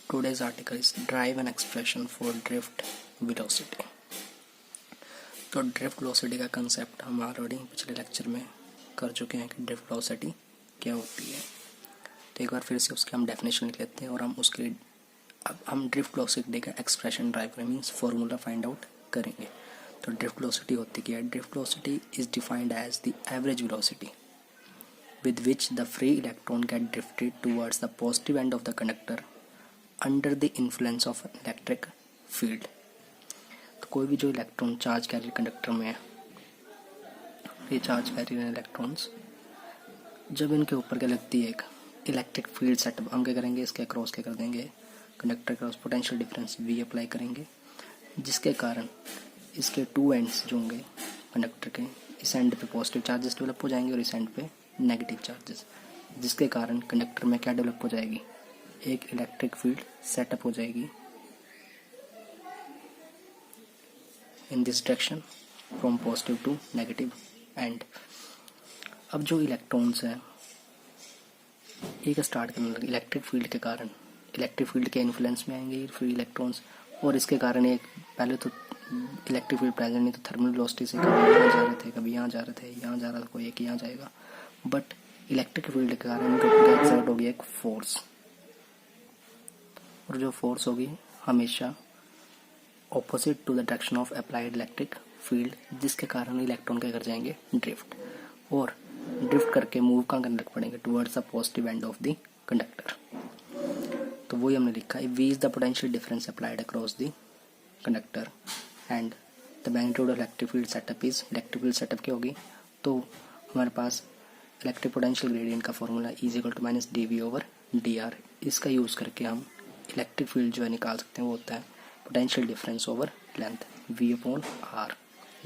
Today's article is drive and expression for drift velocity. तो drift velocity का concept हम already पिछले lecture में कर चुके हैं कि ड्रिफ्ट वेलोसिटी क्या होती है। तो एक बार फिर से उसकी हम डेफिनेशन लिख लेते हैं और हम ड्रिफ्ट वेलोसिटी का एक्सप्रेशन ड्राइव करें मीन्स फार्मूला फाइंड आउट करेंगे। तो ड्रिफ्ट वेलोसिटी होती क्या है? Drift velocity is defined as the average velocity with which the free electron get drifted towards the positive end of the conductor under the influence of electric field। तो कोई भी जो electron charge carrier conductor में है, ये charge carrier electrons जब इनके ऊपर क्या लगती है एक इलेक्ट्रिक फील्ड सेटअप, हम क्या करेंगे इसके अक्रॉस क्या कर देंगे, conductor cross potential difference V apply करेंगे, जिसके कारण इसके टू एंड्स जो होंगे कंडक्टर के, इस एंड पे पॉजिटिव चार्जेस डेवलप हो जाएंगे और इस एंड पे नेगेटिव चार्जेस, जिसके कारण कंडक्टर में क्या डेवलप हो जाएगी, एक इलेक्ट्रिक फील्ड सेटअप हो जाएगी in this direction from positive to negative end. अब जो इलेक्ट्रॉन्स हैं एक स्टार्ट करने लगे इलेक्ट्रिक फील्ड के कारण, इलेक्ट्रिक फील्ड के इन्फ्लुएंस में आएंगे फ्री इलेक्ट्रॉन्स और इसके कारण एक पहले तो इलेक्ट्रिक फील्ड प्रेजेंट नहीं तो थर्मल वेलोसिटी से कभी यहाँ जा रहे थे, कभी यहाँ जा रहे थे, यहाँ जा रहा था, कोई एक यहाँ जाएगा, बट इलेक्ट्रिक फील्ड के कारण इनके ऊपर एक्सर्ट होगी एक फोर्स, और जो फोर्स होगी हमेशा opposite to the direction of applied electric field, जिसके कारण इलेक्ट्रॉन क्या कर जाएंगे, ड्रिफ्ट, और ड्रिफ्ट करके मूव कहाँ करने लग पड़ेंगे, towards the positive and of the conductor. तो वही हमने लिखा है, V is the potential difference applied across the conductor and the magnitude of electric field setup is, electric field setup क्या होगी, तो हमारे पास इलेक्ट्रिक पोटेंशियल ग्रेडियंट का फॉर्मूला E=-dV/dr, इसका यूज़ करके हम इलेक्ट्रिक फील्ड जो है निकाल सकते हैं, वो होता है potential difference over length, V/r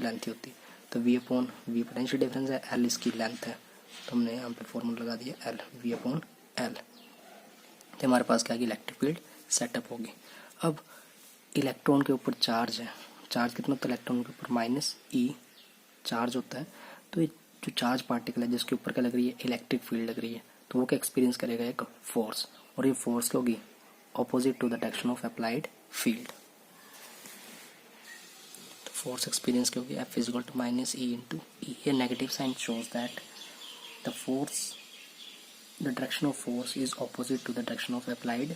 length होती है। तो V/v पोटेंशियल डिफरेंस है, L इसकी लेंथ है, तो हमने यहाँ पे फॉर्मूला लगा दिया L, V/L। तो हमारे पास क्या इलेक्ट्रिक फील्ड सेटअप होगी। अब इलेक्ट्रॉन के ऊपर चार्ज है, चार्ज कितना होता है इलेक्ट्रॉन के ऊपर, -e चार्ज होता है, तो ये जो चार्ज पार्टिकल है जिसके ऊपर क्या लग रही है, इलेक्ट्रिक फील्ड लग रही है, तो वो क्या एक्सपीरियंस करेगा, एक फोर्स, और ये फोर्स क्या होगी, opposite to the direction of applied field. तो फोर्स एक्सपीरियंस क्या होगी, F -e/e। ये negative sign shows that the direction of force is opposite to the direction of applied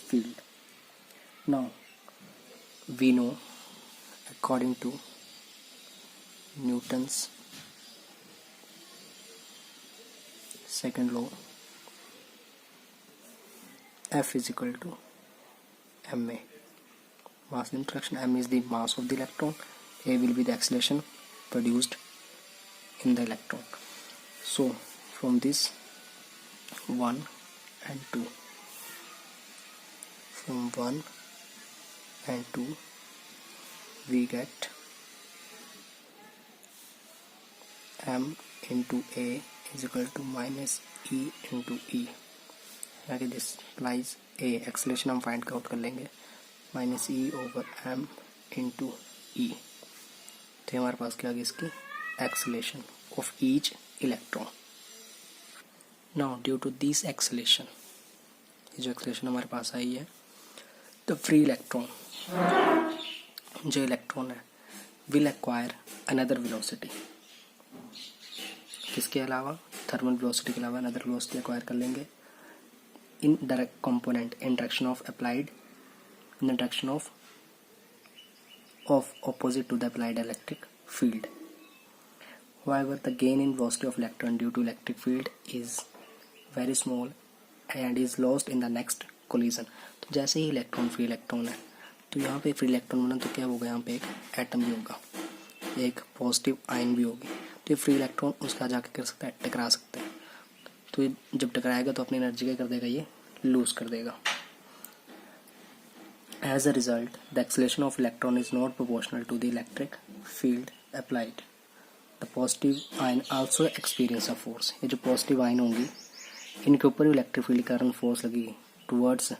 field. Now we know according to Newton's second law, F = ma, mass interaction, m is the mass of the electron, a will be the acceleration produced in the electron. So from this 1 and 2, from 1 and 2 we get m into a is equal to -e into e, यानी this implies a, acceleration हम find out कर लेंगे, -e/m into e। तो हमारे पास क्या आ गई इसकी acceleration of each electron. Now due to this acceleration, ये जो एक्सेलरेशन हमारे पास आई है, द फ्री इलेक्ट्रॉन, जो इलेक्ट्रॉन है, विल एक्वायर अनदर वेलोसिटी, किसके अलावा, थर्मल वेलोसिटी के अलावा अनदर वेलोसिटी एक्वायर कर लेंगे in direct component in direction of applied, in the direction of opposite to the applied electric field. However, the gain in velocity of electron due to electric field is very small and is lost in the next collision। तो जैसे ही electron free electron है, तो यहाँ पे free electron बना तो क्या होगा, यहाँ पे एक एटम भी होगा, एक पॉजिटिव आयन भी होगी, तो ये फ्री इलेक्ट्रॉन उसका जाके कर सकता है, टकरा सकता है, तो ये जब टकराएगा तो अपनी एनर्जी क्या कर देगा, ये लूज कर देगा। As a result the acceleration of electron is not proportional to the electric field applied. The positive ion also experience a force, ये जो पॉजिटिव आयन होंगी इनके ऊपर इलेक्ट्रिक फील्ड के कारण फोर्स लगेगी towards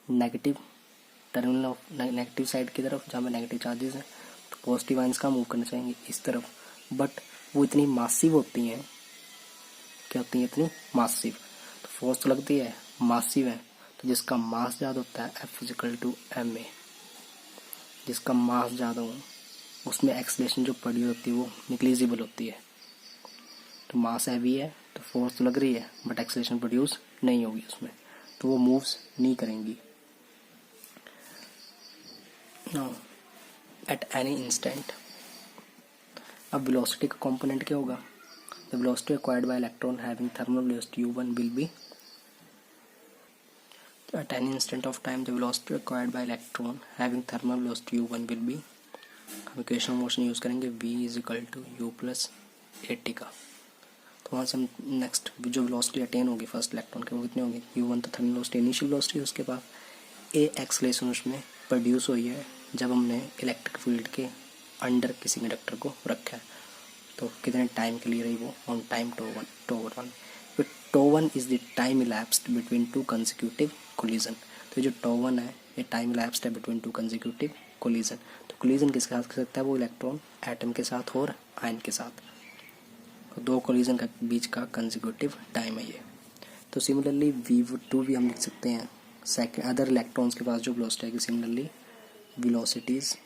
negative terminal of negative side की तरफ, जहाँ पे नेगेटिव चार्जेस हैं, तो पॉजिटिव आयंस का मूव करना चाहेंगे इस तरफ, बट वो इतनी मासिव होती हैं, क्या होती हैं, इतनी मासिव, तो फोर्स तो लगती है, मासिव है, तो जिसका मास ज़्यादा होता है F=ma, जिसका मास ज़्यादा हो उसमें एक्सलेशन जो प्रोड्यूस होती है वो निग्लिजिबल होती है। तो मास हैवी है तो फोर्स तो लग रही है बट एक्सलेशन प्रोड्यूस नहीं होगी उसमें, तो वो मूव्स नहीं करेंगी। नाउ एट एनी इंस्टेंट, अब वेलोसिटी का कंपोनेंट क्या होगा? The velocity acquired by electron having thermal velocity u1 will be, at any instant of time the velocity acquired by electron having thermal velocity u1 will be, हम equation motion use करेंगे v=u+at का। तो वहाँ से हम next जो velocity attain होगी first electron के वो कितनी होगी u1, तो थर्मल वेलोसिटी इनिशियल वेलोसिटी, उसके बाद ए एक्सलेशन उसमें प्रोड्यूस हुई है जब हमने इलेक्ट्रिक फील्ड के अंडर किसी कंडक्टर को रखा है। तो कितने टाइम के लिए रही वो? On time τ1 τ1 is the time elapsed between two consecutive collision. तो जो τ1 है ये टाइम इलैप्स्ड है बिटवीन टू कंसेक्यूटिव कोलिजन। तो कोलिजन किसके साथ कर सकता है? वो इलेक्ट्रॉन एटम के साथ और आयन के साथ, तो दो कोलिजन का बीच का कंसेक्यूटिव टाइम है ये। तो सिमिलरली v2 भी हम लिख सकते हैं सेकेंड अदर इलेक्ट्रॉन्स के पास जो वेलोसिटी है, सिमिलरली वेलोसिटीज,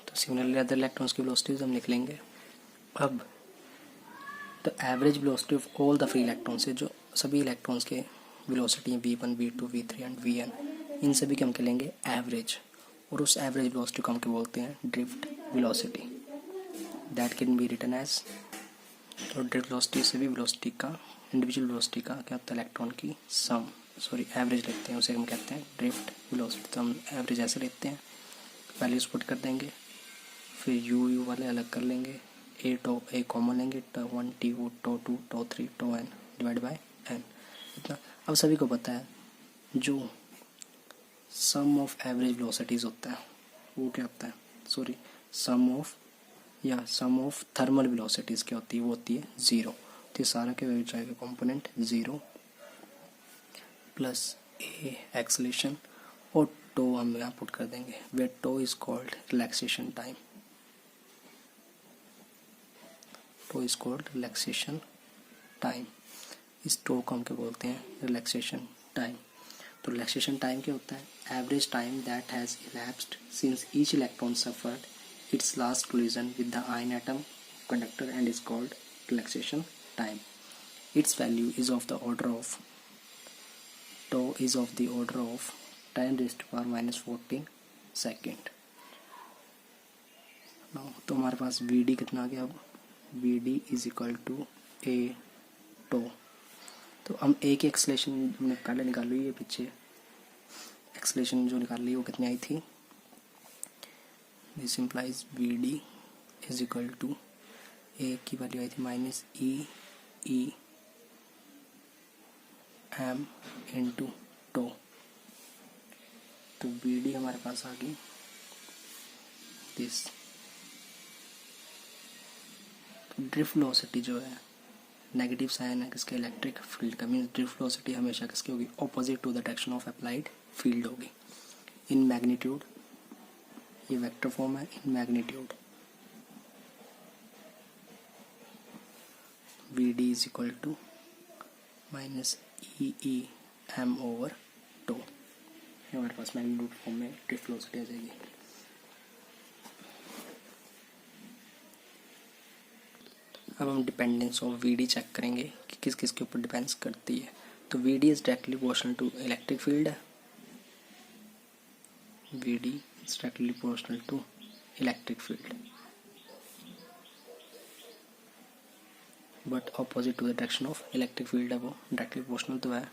तो सिमिलरली अदर इलेक्ट्रॉन्स की वेलोसिटीज हम लिख लेंगे। अब तो average velocity of all the free electrons है, जो सभी इलेक्ट्रॉन्स के वेलोसिटी हैं v1, v2, v3 and vn, इन सभी के हम क्या लेंगे एवरेज, और उस एवरेज वेलोसिटी को हम क्या बोलते हैं? Drift velocity. That can be written as, और ड्रिफ्ट वेलोसिटी सभी वेलोसिटी का इंडिविजुअल वेलोसिटी का क्या होता है? इलेक्ट्रॉन की सम, सॉरी एवरेज लेते हैं, उसे हम कहते हैं ड्रिफ्ट वेलोसिटी। तो हम एवरेज ऐसे लेते हैं, वैल्यूज पुट कर देंगे, फिर यू वाले अलग कर लेंगे, ए कॉमन लेंगे, τ1 τ2 τ2 τ3 τn डिवाइड बाय n, इतना। अब सभी को पता है जो सम ऑफ एवरेज वेलोसिटीज होता है वो क्या होता है? Sorry sum of thermal velocities क्या होती है? वो होती है 0। तो ये सारा क्या हो जाएगा कंपोनेंट 0 प्लस ए एक्सलेशन और टो हम यहाँ पुट कर देंगे, we tau is called relaxation time, tau is called relaxation time. इस टो को हम क्या बोलते हैं? Relaxation time. तो रिलैक्सेशन टाइम क्या होता है? Average time that has elapsed since each electron suffered its last collision with the ion atom conductor and is called relaxation time. Its value is of the order of tau is of the order of 10⁻⁻14 second. तो हमारे पास Vd कितना आ गया? अब Vd is equal to a tau. तो हम ए की एक्सलेशन हमने पहले निकाल ली है, पीछे एक्सलेशन जो निकाल ली वो कितनी आई थी? This implies Vd is equal to a की वैल्यू आई थी -e m इंटू टो। तो Vd हमारे पास आ गई दिस। ड्रिफ्ट वेलोसिटी जो है नेगेटिव साइन है किसके? इलेक्ट्रिक फील्ड का, मीन्स ड्रिफ्ट वेलोसिटी हमेशा किसकी होगी? Opposite to the direction of applied field होगी। इन मैग्नीट्यूड, ये वेक्टर फॉर्म है, in magnitude Vd is equal to -e/m/टो। हमारे पास मैग्नीट्यूड फॉर्म में ड्रिफ्ट वेलोसिटी आ जाएगी। अब हम डिपेंडेंस ऑफ Vd चेक करेंगे कि किस किस के ऊपर डिपेंड्स करती है। तो Vd is directly proportional to electric field है, Vd is directly proportional to electric field but opposite to the direction of electric field है, वो डायरेक्टली प्रोपोर्शनल तो है,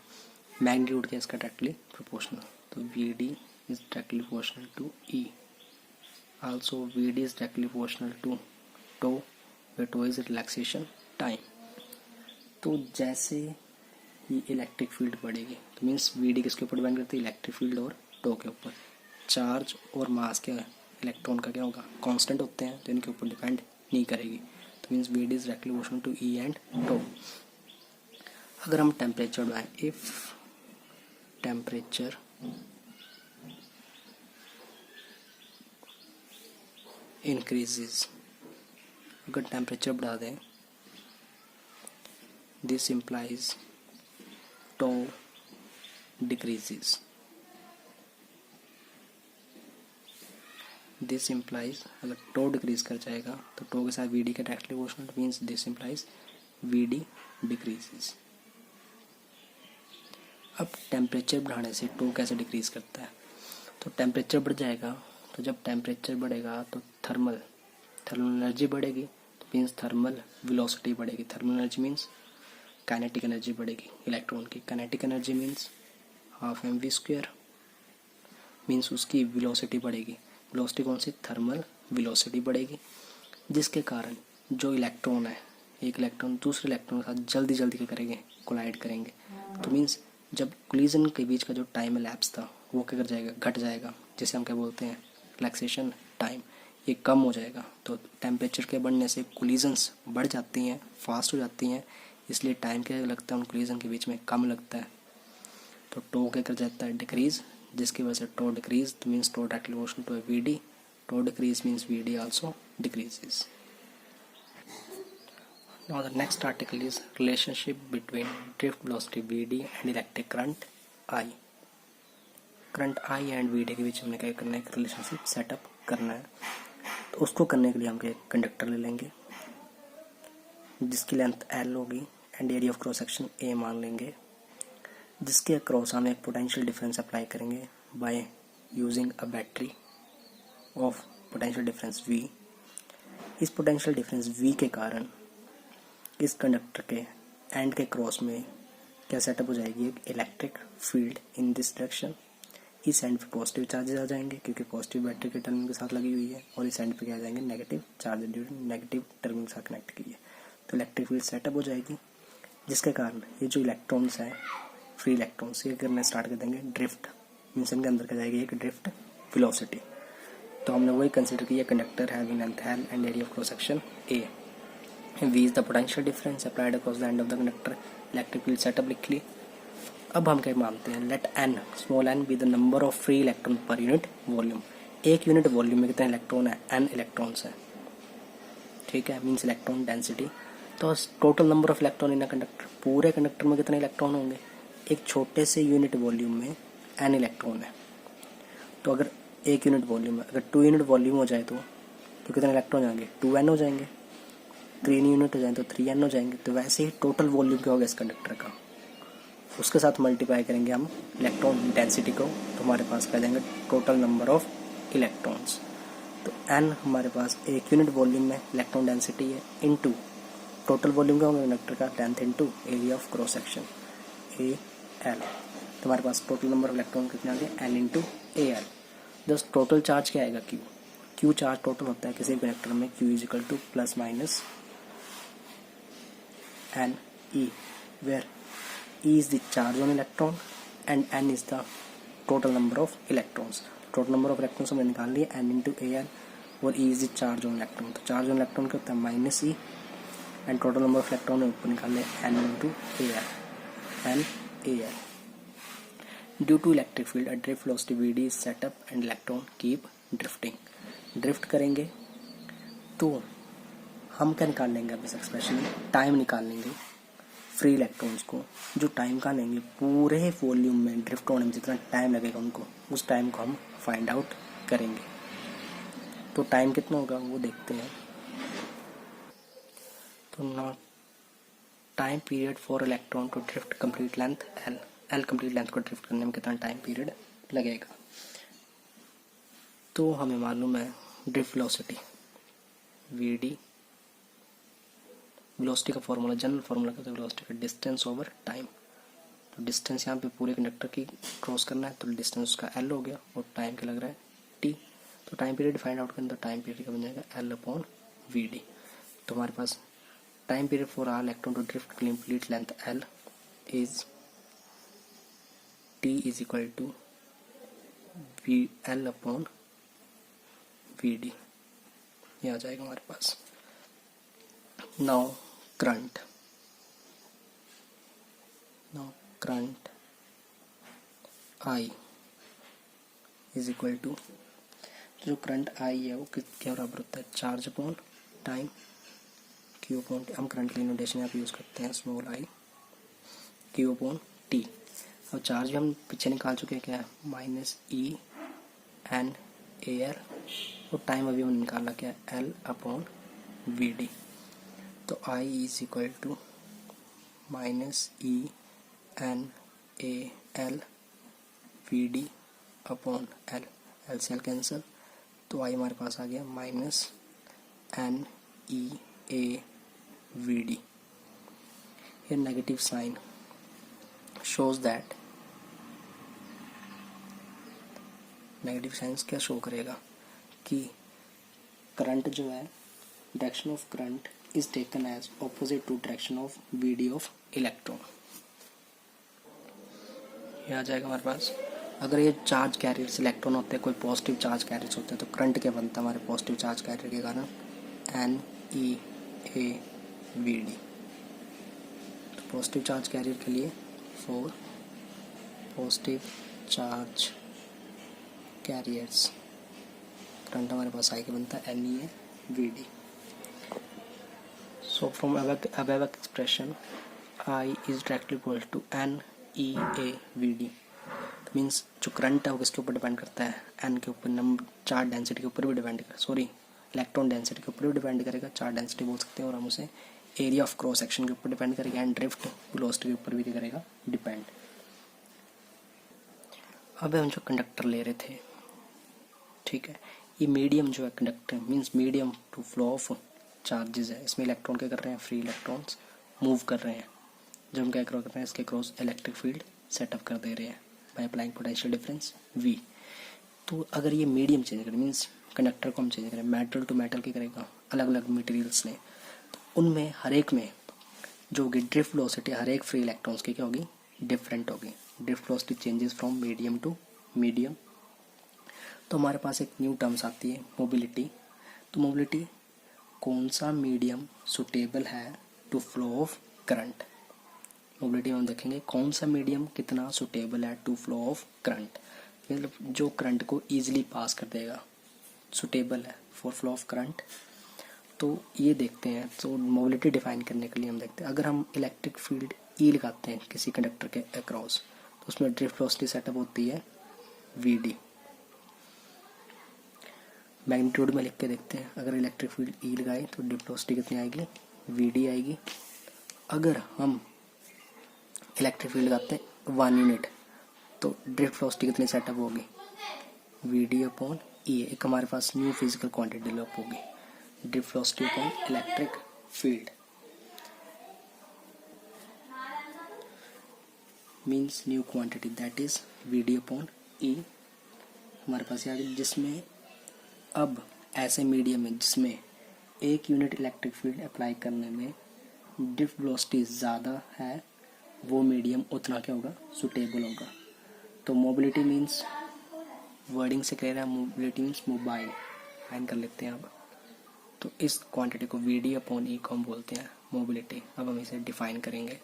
मैग्नीट्यूड के इसका डायरेक्टली प्रोपोर्शनल। तो Vd is directly proportional to E, also Vd is directly proportional to tau, where tau is relaxation time. तो जैसे ही electric field बढ़ेगी तो मीन्स Vd किसके ऊपर डिपेंड करती है? इलेक्ट्रिक फील्ड और टो के ऊपर। चार्ज और मास क्या है? इलेक्ट्रॉन का क्या होगा? कांस्टेंट होते हैं, तो इनके ऊपर डिपेंड नहीं करेगी। तो means Vd is directly proportional to E and tau. अगर हम टेम्परेचर बढ़ाएं, इफ टेम्परेचर इंक्रीजेस, अगर टेम्परेचर बढ़ा दें this implies tau decreases. This implies अगर टो डिक्रीज कर जाएगा तो टो के साथ वी डी का directly proportional means this implies V D decreases. अब टेम्परेचर बढ़ाने से टो कैसे डिक्रीज करता है, तो टेम्परेचर बढ़ जाएगा, तो जब टेम्परेचर बढ़ेगा तो थर्मल एनर्जी बढ़ेगी, तो मीन्स थर्मल वेलोसिटी बढ़ेगी। Thermal energy means kinetic energy बढ़ेगी इलेक्ट्रॉन की। Kinetic energy means half M V square, means उसकी वेलोसिटी बढ़ेगी। वेलोसिटी कौन सी, थर्मल वेलोसिटी बढ़ेगी, जिसके कारण जो इलेक्ट्रॉन है, एक इलेक्ट्रॉन दूसरे इलेक्ट्रॉन के साथ जल्दी जल्दी क्या करेंगे, कोलाइड करेंगे। तो मीन्स जब कोलिजन के बीच का जो टाइम लैप्स था वो क्या कर जाएगा, घट जाएगा, जिसे हम क्या बोलते हैं, रिलैक्सेशन टाइम, ये कम हो जाएगा। तो टेम्परेचर के बढ़ने से कोलिजन्स बढ़ जाती हैं, फास्ट हो जाती हैं, इसलिए टाइम क्या लगता है उन कोलिजन के बीच में कम लगता है। तो टो क्या कर जाता है, डिक्रीज, जिसकी वजह से टो डिक्रीज तो means tau directly proportional to V D. Tau decrease means V D also decreases. Now the next article is relationship between drift velocity Vd and electric current I. Current I and Vd के बीच हमने क्या करना है, एक relationship setup करना है। तो उसको करने के लिए हम एक कंडक्टर ले लेंगे जिसकी लेंथ L होगी and area of cross section A मान लेंगे, जिसके अक्रॉस हम एक पोटेंशियल डिफरेंस अप्लाई करेंगे by using a battery of potential difference V। इस पोटेंशियल डिफरेंस V के कारण इस कंडक्टर के एंड के क्रॉस में क्या सेटअप हो जाएगी, एक electric field in this direction. इस एंड पे पॉजिटिव चार्जेस आ जाएंगे क्योंकि पॉजिटिव बैटरी के टर्मिनल के साथ लगी हुई है, और इस एंड पे क्या आ जाएंगे, नेगेटिव चार्ज नेगेटिव टर्मिनल के साथ कनेक्ट की है। तो इलेक्ट्रिक फील्ड सेटअप हो जाएगी, जिसके कारण ये जो इलेक्ट्रॉन्स हैं, फ्री इलेक्ट्रॉन्स, ये करना स्टार्ट कर देंगे ड्रिफ्ट, मीन्स इनके अंदर क्या जाएगी एक ड्रिफ्ट वेलोसिटी। तो हमने वही कंसिडर किया, conductor having length L and area of cross section A। V is the potential difference applied across the end of the conductor। Electric field setup लिख ली। अब हम क्या मानते हैं, let n small n be the number of free electron per unit volume. एक unit volume में कितने इलेक्ट्रॉन है, n इलेक्ट्रॉन्स है, ठीक है, मीन्स इलेक्ट्रॉन डेंसिटी। तो total number of electron in conductor, पूरे कंडक्टर में कितने इलेक्ट्रॉन होंगे, एक छोटे से यूनिट वॉल्यूम में n इलेक्ट्रॉन है। तो अगर एक यूनिट वॉल्यूम है, अगर 2 यूनिट वॉल्यूम हो जाए तो कितने इलेक्ट्रॉन जाएंगे, 2n हो जाएंगे। 3 यूनिट हो जाए तो 3n हो जाएंगे। तो वैसे ही टोटल वॉल्यूम क्या होगा इस कंडक्टर का, उसके साथ मल्टीप्लाई करेंगे हम इलेक्ट्रॉन डेंसिटी को, तो हमारे पास क्या जाएंगे टोटल नंबर ऑफ इलेक्ट्रॉन्स। तो n हमारे पास एक यूनिट वॉल्यूम में इलेक्ट्रॉन डेंसिटी है, इनटू टोटल वॉल्यूम क्या होगा कंडक्टर का, length into area of cross section AL। तो हमारे पास टोटल नंबर ऑफ इलेक्ट्रॉन कितने आ गए, n into AL। Just total charge क्या आएगा, Q चार्ज टोटल होता है किसी कंडक्टर में, Q is equal two plus minus n E, where E is the charge on electron and n is the total number of electrons। total number of electrons हमने निकाल लिया n into AL, और E is the charge on electron। तो charge on electron क्या होता है, minus E, and total number of electron ऊपर निकाल लिया n into AL। Due to electric field a drift velocity Vd is set up and electron keep drifting। Drift करेंगे तो हम क्या निकाल लेंगे, अब इस एक्सप्रेशन में टाइम निकाल लेंगे फ्री इलेक्ट्रॉन्स को, जो टाइम का लेंगे पूरे वॉल्यूम में ड्रिफ्ट होने में जितना टाइम लगेगा उनको, उस टाइम को हम फाइंड आउट करेंगे। तो टाइम कितना होगा वो देखते हैं। तो ना time period for electron to drift complete length L complete length को ड्रिफ्ट करने में कितना टाइम पीरियड लगेगा। तो हमें मालूम है ड्रिफ्ट वेलोसिटी Vd, वेलोसिटी का फॉर्मूला, जनरल फार्मूला क्या है वेलोसिटी का, डिस्टेंस ओवर टाइम। तो डिस्टेंस यहाँ पे पूरे कंडक्टर की क्रॉस करना है, तो डिस्टेंस उसका L हो गया और टाइम क्या लग रहा है T। तो टाइम पीरियड फाइंड आउट करना, तो टाइम पीरियड का बन जाएगा L/Vd। तो हमारे पास time period for all electron to drift complete length L is T is equal to L/Vd, ये आ जाएगा हमारे पास। now current I is equal to, जो करंट I है वो क्या बराबर होता है, charge upon time. Q upon T, हम करंटली नोटेशन यहाँ पे यूज़ करते हैं small I Q upon T. और चार्ज भी हम पीछे निकाल चुके हैं, क्या है माइनस ई एन एयर, और टाइम अभी हमने निकाला क्या एल अपॉन वी डी। तो I is equal to minus e n A L V D upon L, L से एल कैंसिल, तो आई हमारे पास आ गया minus n E A V D. ये negative sign shows that, negative signs क्या show करेगा कि करंट जो है, direction of current is taken as opposite to direction of V D of electron. ये आ जाएगा हमारे पास। अगर ये चार्ज कैरियर्स इलेक्ट्रॉन होते हैं, कोई पॉजिटिव चार्ज कैरियर्स होते हैं, तो करंट क्या बनता है हमारे पॉजिटिव चार्ज कैरियर के कारण N E A V D. तो पॉजिटिव चार्ज कैरियर के लिए for positive charge carriers current हमारे पास आई के बनता है N E A V D. So from above expression I is directly equal to N E A V D. मीन्स जो करंट है वो किसके ऊपर डिपेंड करता है, एन के ऊपर, नंबर चार्ज डेंसिटी के ऊपर भी डिपेंड करेगा, सॉरी इलेक्ट्रॉन डेंसिटी के ऊपर भी डिपेंड करेगा, चार्ज डेंसिटी बोल सकते हैं, और हम उसे एरिया ऑफ क्रॉस सेक्शन के ऊपर डिपेंड करेगा, एंड ड्रिफ्ट वेलोसिटी के ऊपर भी करेगा डिपेंड। अब हम जो कंडक्टर ले रहे थे, ठीक है, ये मीडियम जो है conductor means medium to flow of charges है। इसमें इलेक्ट्रॉन क्या कर रहे हैं, फ्री इलेक्ट्रॉन्स मूव कर रहे हैं। जब हम क्या कर रहे हैं, इसके क्रॉस इलेक्ट्रिक फील्ड सेटअप कर दे रहे हैं by applying potential difference V। तो अगर ये मीडियम चेंज करें, मीन्स कंडक्टर को हम चेंज करें, मेटल टू मेटल की करेगा, अलग अलग मटेरियल्स ने, तो उनमें हर एक में जो होगी ड्रिफ्ट वेलोसिटी हर एक फ्री इलेक्ट्रॉन्स की क्या होगी, डिफरेंट होगी। Drift velocity changes from medium to medium. तो हमारे पास एक न्यू टर्म्स आती है मोबिलिटी। तो मोबिलिटी, कौन सा मीडियम सुटेबल है to flow of current. Mobility में हम देखेंगे कौन सा मीडियम कितना सुटेबल है टू फ्लो ऑफ करंट, मतलब जो करंट को ईजिली पास कर देगा, सुटेबल है फॉर फ्लो ऑफ करंट। तो ये देखते हैं। तो मोबिलिटी डिफाइन करने के लिए हम देखते हैं, अगर हम इलेक्ट्रिक फील्ड ई लगाते हैं किसी कंडक्टर के अक्रॉस, तो उसमें ड्रिफ्ट वेलोसिटी सेटअप होती है वी डी। मैग्नीट्यूड में लिख के देखते हैं, अगर इलेक्ट्रिक फील्ड ई लगाए तो ड्रिफ्ट वेलोसिटी कितनी आएगी, वी डी आएगी। अगर हम इलेक्ट्रिक फील्ड लगाते हैं 1 यूनिट, तो ड्रिफ्ट वेलोसिटी कितनी सेटअप होगी, वी डी अपॉन ई। एक हमारे पास न्यू फिजिकल क्वांटिटी डेवलप होगी, drift velocity upon electric field means new quantity, that is V D upon E हमारे पास आ गई। जिसमें अब ऐसे मीडियम में जिसमें 1 यूनिट इलेक्ट्रिक फील्ड अप्लाई करने में ड्रिफ्ट वेलोसिटी ज़्यादा है, वो मीडियम उतना क्या होगा, सुटेबल होगा। तो मोबिलिटी मीन्स, वर्डिंग से कह रहा है मोबिलिटी मीन्स मोबाइल, फाइन कर लेते हैं अब। तो इस क्वांटिटी को वी डी अपॉन ई को हम बोलते हैं मोबिलिटी। अब हम इसे डिफाइन करेंगे।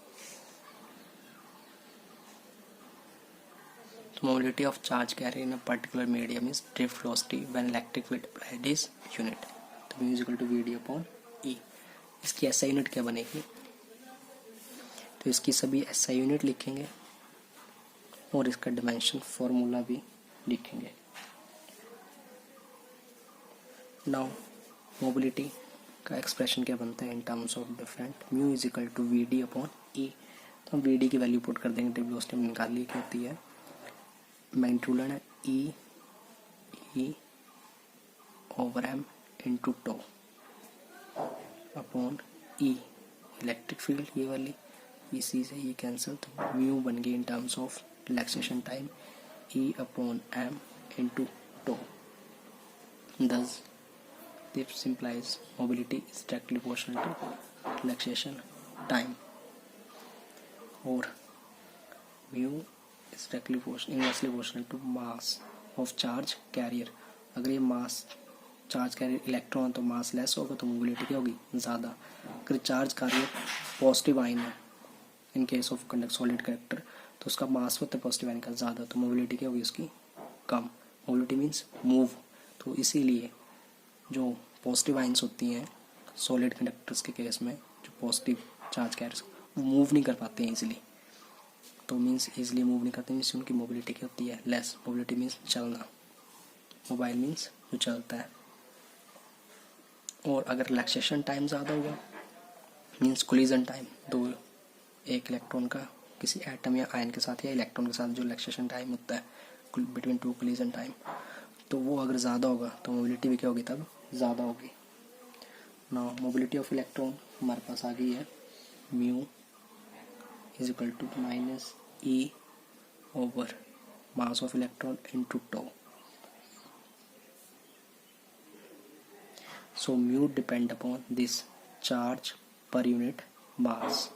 तो mobility of charge carrier in a particular medium is drift velocity when electric field applied is unit. तो V is equal to V D upon E. इसकी एसआई यूनिट क्या बनेगी, तो इसकी सभी एसआई यूनिट लिखेंगे और इसका डिमेंशन फॉर्मूला भी लिखेंगे। नाउ मोबिलिटी का एक्सप्रेशन क्या बनता है in terms of different, mu is equal to V D upon E. तो हम वी डी की वैल्यू पुट कर देंगे, ड्रिफ्ट वेलोसिटी हमने निकाल ली क्या होती है, मैग्नीट्यूड है E over M into tau upon E, electric field ये वाली, इसी से ये कैंसिल, तो म्यू बन गई in terms of relaxation time E upon M into tau. Thus this implies mobility is directly proportional to relaxation time, और mu is directly inversely proportional to mass of charge carrier। अगर ये मास charge carrier electron तो मास less होगा, तो mobility क्या होगी, ज़्यादा। अगर चार्ज कैरियर पॉजिटिव आइन है in case of conduct solid conductor, तो उसका मास होता है पॉजिटिव आइन का ज़्यादा, तो मोबिलिटी क्या होगी उसकी, कम। Mobility means move. तो इसीलिए जो पॉजिटिव आइंस होती हैं सॉलिड कंडक्टर्स के केस में जो पॉजिटिव चार्ज कैरियर्स वो मूव नहीं कर पाते हैं ईजिली, तो मीन्स ईजिली मूव नहीं करते मीन्स उनकी मोबिलिटी क्या होती है, लेस। मोबिलिटी मीन्स चलना, मोबाइल मीन्स जो चलता है। और अगर रिलैक्सेशन टाइम ज़्यादा होगा मीन्स कोलिजन टाइम, एक इलेक्ट्रॉन का किसी एटम या आयन के साथ या इलेक्ट्रॉन के साथ जो रिलैक्सेशन टाइम होता है बिटवीन टू कोलिजन टाइम, तो वो अगर ज़्यादा होगा तो मोबिलिटी भी क्या होगी तब ज़्यादा होगी। नाउ मोबिलिटी ऑफ इलेक्ट्रॉन हमारे पास आ गई है, mu is equal to minus E over mass of electron into tau. So mu depend upon this charge per unit mass,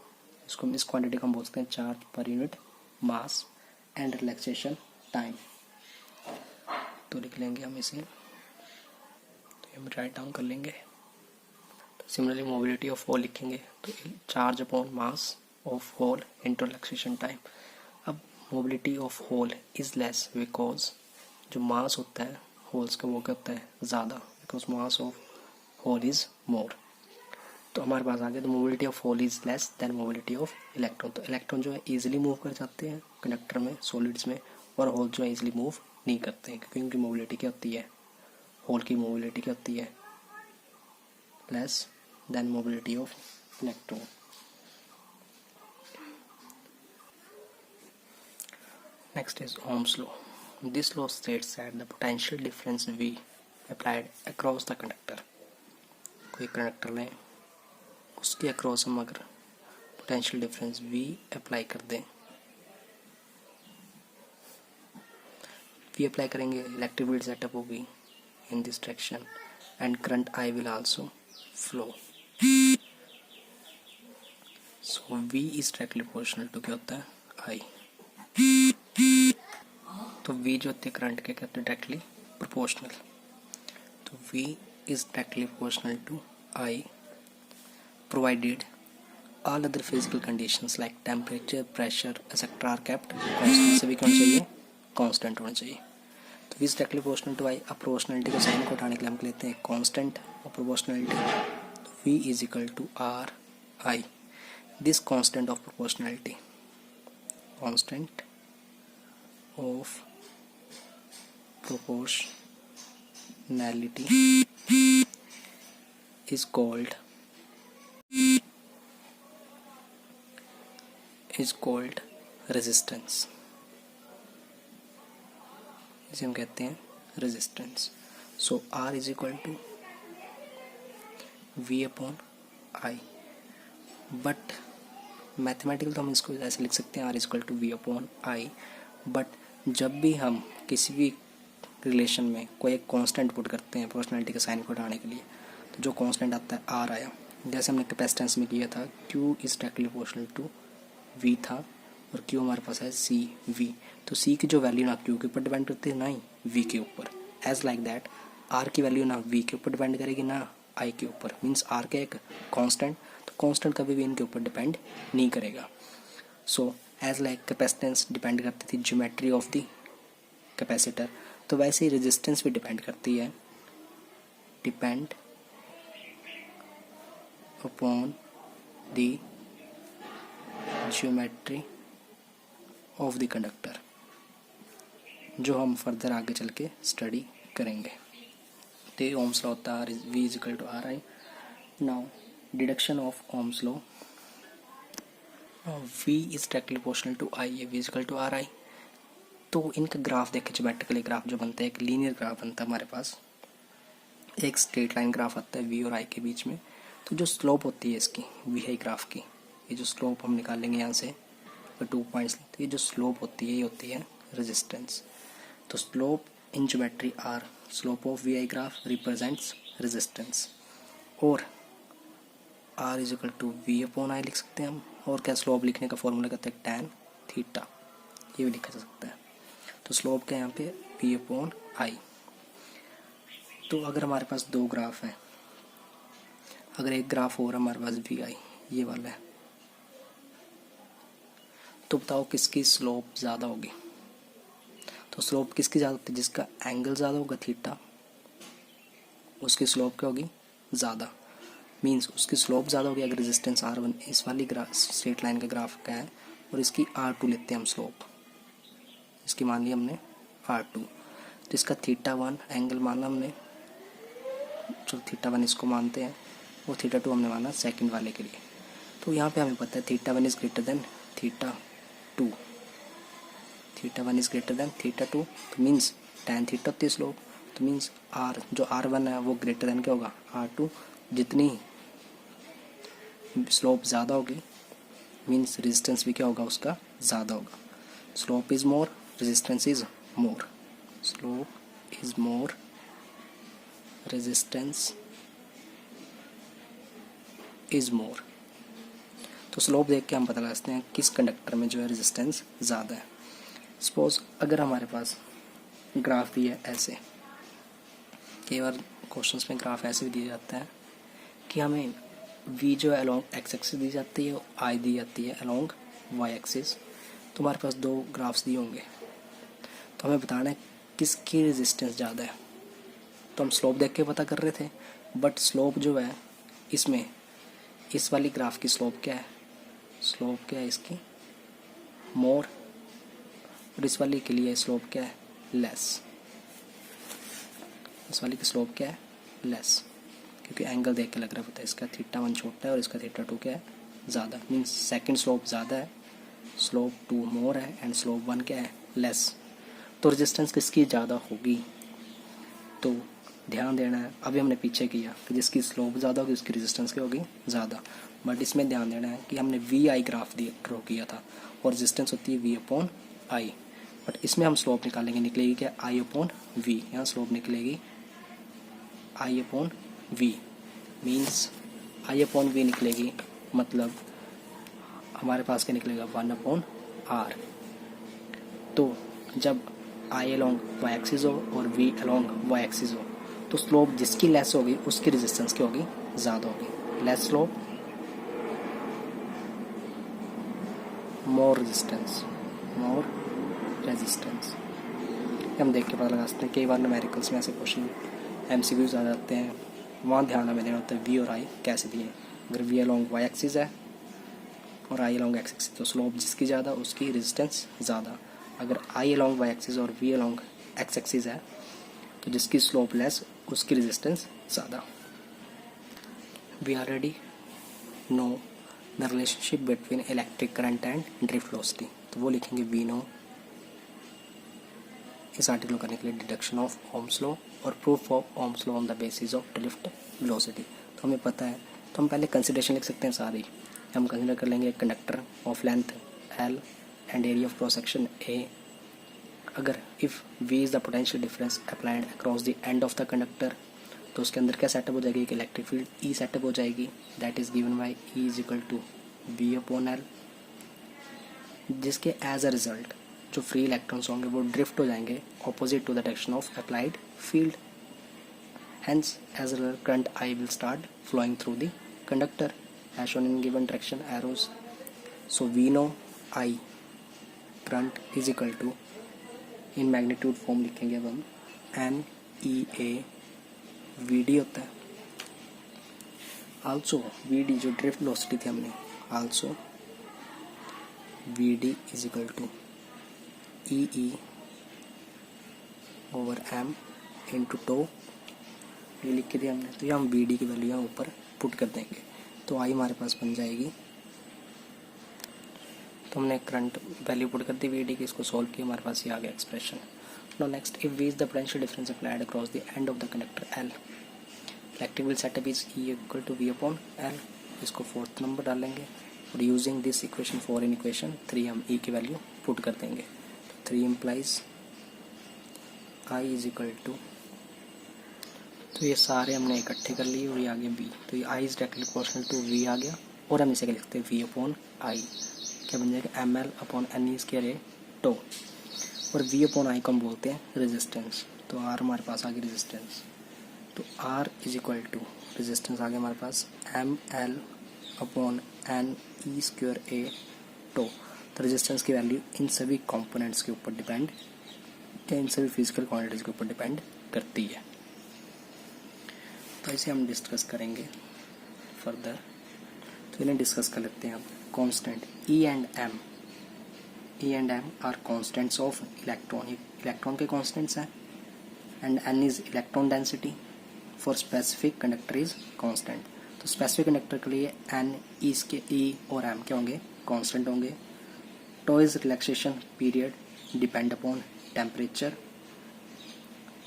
इसको इस क्वांटिटी को हम बोलते हैं charge per unit mass and relaxation time. तो लिख लेंगे हम इसे, तो हम राइट डाउन कर लेंगे। तो सिमिलरली मोबिलिटी ऑफ होल लिखेंगे तो charge upon mass of hole into relaxation time. अब mobility of hole is less because जो मास होता है होल्स का वो क्या होता है ज़्यादा, because mass of hole is more. तो हमारे पास आ गया, तो mobility of hole is less than mobility of electron. तो इलेक्ट्रॉन जो है इजीली मूव कर जाते हैं कंडक्टर में, सॉलिड्स में, और होल जो है इजीली मूव नहीं करते हैं क्योंकि उनकी मोबिलिटी क्या होती है, होल की मोबिलिटी क्या होती है less than mobility of electron. Next is Ohm's law. This law states that the potential difference V applied across the conductor, कोई कंडक्टर लें उसके अक्रॉस हम अगर पोटेंशियल डिफरेंस V अप्लाई कर दें, V अप्लाई करेंगे इलेक्ट्रिक फील्ड सेटअप होगी in this direction and current I will also flow. So V is directly proportional to क्या होता है I। तो V जो होती है करंट के क्या होते हैं डायरेक्टली प्रोपोर्शनल, तो V is directly proportional to I provided all other physical conditions like temperature, pressure, etc. are kept constant। सभी कौन चाहिए कांस्टेंट होना चाहिए। तो V is directly proportional to I। अब प्रोपोर्शनलिटी के साइन को उठाने के लिए हम लेते हैं कांस्टेंट और प्रोपोर्शनलिटी, तो V is equal to R I। This constant of proportionality, constant of proportionality is called resistance। इसे हम कहते हैं resistance. So R is equal to V upon I, but mathematical तो हम इसको ऐसे लिख सकते हैं R is equal to V upon I, but जब भी हम किसी भी रिलेशन में कोई एक कांस्टेंट पुट करते हैं प्रोपोर्शनलिटी के साइन को हटाने के लिए, तो जो कांस्टेंट आता है R आया, जैसे हमने कैपेसिटेंस में किया था Q is directly proportional to V था और Q हमारे पास है CV। तो C की जो वैल्यू ना Q के ऊपर डिपेंड करती है ना ही V के ऊपर, एज लाइक दैट R की वैल्यू ना V के ऊपर डिपेंड करेगी ना I के ऊपर, मीन्स R का एक कांस्टेंट, तो कांस्टेंट कभी भी इनके ऊपर डिपेंड नहीं करेगा। So as like capacitance depend करती थी ज्योमेट्री ऑफ द कैपेसिटर, तो वैसे ही रेजिस्टेंस भी डिपेंड करती है, depend upon the geometry of the conductor, जो हम फर्दर आगे चल के स्टडी करेंगे। तो ओम्स लॉ होता है V is equal to R I. Now deduction of Ohm's law, V is directly proportional to I, V is equal to R I. तो इनका ग्राफ देखें, ज्योमेट्रिकली ग्राफ जो बनता है एक लीनियर ग्राफ बनता है हमारे पास, एक स्ट्रेट लाइन ग्राफ आता है V और I के बीच में। तो जो स्लोप होती है इसकी VI ग्राफ की, ये जो स्लोप हम निकालेंगे यहाँ से 2 पॉइंट्स, तो ये जो स्लोप होती है ये होती है रेजिस्टेंस। तो slope in geometry R, slope of VI graph represents resistance, और R is equal to V upon I लिख सकते हैं हम। और क्या स्लोप लिखने का फॉर्मूला कहते हैं tan थीटा, ये भी लिखा जा सकता है। तो स्लोप का यहाँ पे V अपॉन I। तो अगर हमारे पास दो ग्राफ हैं, अगर एक ग्राफ और हमारे पास VI ये वाला है, तो बताओ किसकी स्लोप ज़्यादा होगी। तो स्लोप किसकी ज़्यादा होती है, जिसका एंगल ज़्यादा होगा थीटा, उसकी स्लोप क्या होगी ज़्यादा। मीन्स उसकी स्लोप ज़्यादा होगी अगर रेजिस्टेंस R1 इस वाली स्ट्रेट लाइन का ग्राफ का है और इसकी R2 लेते हैं हम स्लोप, इसकी मान ली हमने R2, तो इसका θ1 एंगल माना हमने, जो θ1 इसको मानते हैं और θ2 हमने माना सेकंड वाले के लिए। तो यहाँ पे हमें पता है θ1 is greater than θ2, θ1 is greater than θ2, तो मीन्स tan थीटा होती है स्लोप, तो मीन्स R जो R1 है वो ग्रेटर देन क्या होगा R2, जितनी स्लोप ज़्यादा होगी मीन्स रेजिस्टेंस भी क्या होगा उसका ज़्यादा होगा। Slope is more, resistance is more, slope is more, resistance is more. तो स्लोप देख के हम पता लगा सकते हैं किस कंडक्टर में जो है रेजिस्टेंस ज़्यादा है। सपोज अगर हमारे पास ग्राफ भी है ऐसे, कई बार क्वेश्चंस में ग्राफ ऐसे भी दिया जाता है कि हमें v जो है अलोंग एक्स एक्सिस दी जाती है और I दी जाती है अलोंग वाई एक्सिस। तो हमारे पास दो ग्राफ्स दिए होंगे, तो हमें बताना है किसकी रेजिस्टेंस ज़्यादा है। तो हम स्लोप देख के पता कर रहे थे, बट स्लोप जो है इसमें इस वाली ग्राफ की स्लोप क्या है, स्लोप क्या है इसकी मोर, और इस वाली के लिए स्लोप क्या है लेस, इस वाली की स्लोप क्या है लेस, क्योंकि एंगल देख के लग रहा होता है इसका θ1 छोटा है और इसका θ2 क्या है ज़्यादा, मीन्स सेकंड स्लोप ज़्यादा है, स्लोप 2 मोर है एंड स्लोप 1 क्या है लेस। तो रेजिस्टेंस किसकी ज़्यादा होगी, तो ध्यान देना है, अभी हमने पीछे किया कि जिसकी स्लोप ज़्यादा होगी उसकी रेजिस्टेंस क्या होगी ज़्यादा, बट इसमें ध्यान देना है कि हमने VI ग्राफ ड्रॉ किया था और रेजिस्टेंस होती है V/I, बट इसमें हम स्लोप निकालेंगे, निकलेगी क्या I/V, यहाँ स्लोप निकलेगी I/V, मीन्स I/V निकलेगी, मतलब हमारे पास क्या निकलेगा 1/R। तो जब I अलोंग वाई एक्सिस हो और V अलोंग वाई एक्सिस हो तो स्लोप जिसकी लेस होगी उसकी रेजिस्टेंस क्या होगी ज़्यादा होगी, less slope more resistance, more resistance. हम देख के पता लगा सकते हैं, कई बार न्यूमेरिकल्स में ऐसे क्वेश्चन MCQs आ जाते हैं, वहाँ ध्यान हमें देना होता है V और I कैसे दिए। अगर V अलोंग वाई एक्सिस है और I अलोंग एक्स एक्सिस तो स्लोप जिसकी ज़्यादा उसकी रेजिस्टेंस ज़्यादा, अगर I अलोंग वाई एक्सिस और V अलोंग एक्स एक्सिस है तो जिसकी स्लोप लेस उसकी रेजिस्टेंस ज़्यादा। We already know the relationship between electric current and drift velocity, तो वो लिखेंगे वी नो इस आर्टिकल करने के लिए डिडक्शन ऑफ ओम्स लॉ और proof of Ohm's law on the basis of drift velocity. तो हमें पता है, तो हम पहले कंसिडरेशन लिख सकते हैं सारी, हम कंसिडर कर लेंगे conductor of length L and area of cross section A। अगर if V is the potential difference applied across the end of the conductor, तो उसके अंदर क्या सेटअप हो जाएगी, एक इलेक्ट्रिक फील्ड E सेटअप हो जाएगी, that is given by E is equal to V/L, जिसके एज अ रिजल्ट जो फ्री इलेक्ट्रॉन्स होंगे वो ड्रिफ्ट हो जाएंगे opposite to the direction of applied field, hence as a result current I will start flowing through the conductor as shown in given direction arrows. So we know I current is equal to, in magnitude form लिखेंगे अब हम NEA VD होता है, also VD जो drift velocity थी हमने, also VD is equal to EE over M into tau, ये लिख के दिया हमने। तो ये हम VD की वैल्यू यहाँ ऊपर पुट कर देंगे, तो I हमारे पास बन जाएगी, तो हमने करंट वैल्यू पुट कर दी VD की, इसको सॉल्व किया, हमारे पास ये आ गया expression. Now next, if V is the potential difference applied across the end of the conductor L, electric field setup is E equal to V/L, इसको फोर्थ नंबर डालेंगे और using this equation 4 in equation 3 हम E की value put कर देंगे। तो 3 implies I is equal to, तो ये सारे हमने इकट्ठे कर लिए और ये आ गया V, तो ये I is directly proportional to V आ गया, और हम इसे क्या लिखते हैं V/I, क्या बन जाएगा ML/NE स्क्वायर टो, और V/I को हम बोलते हैं रेजिस्टेंस, तो R हमारे पास आ गई रेजिस्टेंस, तो R is equal to resistance आ गया हमारे पास ML/NE स्क्वायर टो। तो रेजिस्टेंस की वैल्यू इन सभी कंपोनेंट्स के ऊपर डिपेंड, इन सभी फिजिकल क्वांटिटीज़ के ऊपर डिपेंड करती है। तो इसे हम डिस्कस करेंगे फर्दर, तो इन्हें डिस्कस कर लेते हैं अब। Constant E and M are constants of electron, electron के कांस्टेंट्स हैं, and N is electron density for specific conductor is constant. तो स्पेसिफिक कंडक्टर के लिए एन, इसके ई और एम क्या होंगे, कांस्टेंट होंगे। Tau is relaxation period depend upon temperature,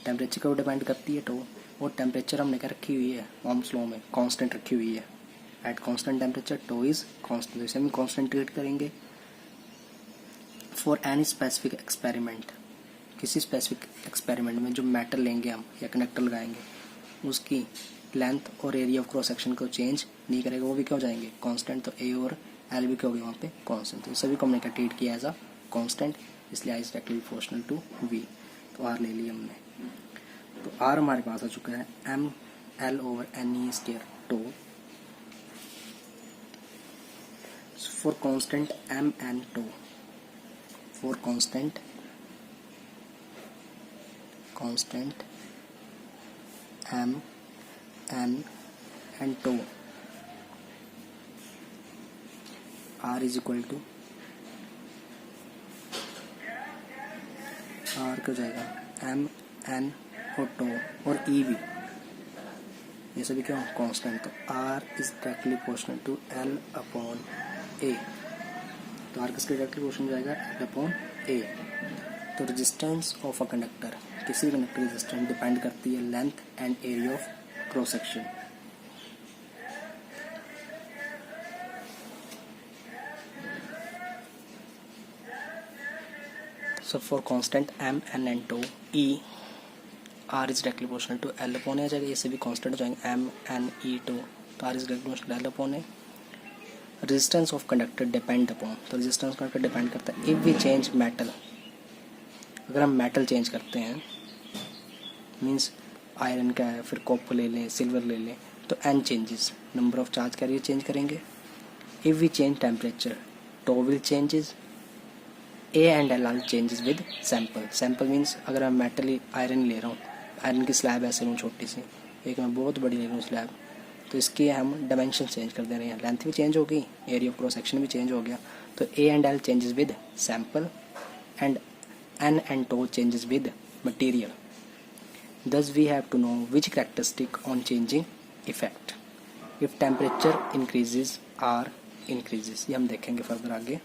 temperature को डिपेंड करती है टो, और टेम्परेचर हमने क्या रखी हुई है ओम्स लॉ में, कांस्टेंट रखी हुई है। At constant temperature tau is constant, इसे हम कांस्टेंट ट्रीट करेंगे। फॉर एनी स्पेसिफिक एक्सपेरिमेंट, किसी स्पेसिफिक एक्सपेरिमेंट में जो मेटल लेंगे हम या कंडक्टर लगाएंगे उसकी लेंथ और एरिया ऑफ क्रॉस सेक्शन को चेंज नहीं करेगा, वो भी क्या हो जाएंगे कांस्टेंट। तो ए और एल भी क्या हो गए वहाँ पे कांस्टेंट, तो सभी को हमने क्या ट्रीट किया एज अ कांस्टेंट, इसलिए I is directly proportional to V. तो आर ले लिया हमने, तो आर हमारे पास आ चुका है M L over N E square tau. For constant M N tau, for constant M N and tau, R is equal to R क्या हो जाएगा एम एन और टो और ई भी, ये सभी क्या कांस्टेंट। तो R is directly proportional to L upon A, तो आर किसके डायरेक्टली प्रोपोर्शनल जाएगा एल अपॉन ए। तो रेजिस्टेंस ऑफ अ कंडक्टर, किसी कंडक्टर की रेजिस्टेंस डिपेंड करती है length and area of cross section. So for constant m n and tau e, r is directly proportional to l upon a, आ जाएगा, ये सभी constant हो जाएंगे m n e tau, तो r is directly proportional to l upon a। Resistance of conductor depend upon, तो resistance conductor depend करता है if we change metal, अगर हम मेटल चेंज करते हैं मीन्स आयरन का है, फिर कॉपर ले लें, सिल्वर ले लें, तो n changes, number of charge carrier change करेंगे। If we change temperature tau will changes, A and L are changes with sample. Sample means अगर मैं मेटल आयरन ले रहा हूँ, आयरन की स्लैब ऐसे लूँ छोटी सी, एक मैं बहुत बड़ी ले रहा हूँ स्लैब, तो इसके हम डायमेंशन चेंज कर दे रहे हैं, लेंथ भी चेंज हो गई, एरिया ऑफ क्रॉस सेक्शन भी चेंज हो गया। तो A and L changes with sample and N and tau changes with material. Thus we have to know which characteristic on changing effect. If temperature increases, R increases, ये हम देखेंगे further आगे।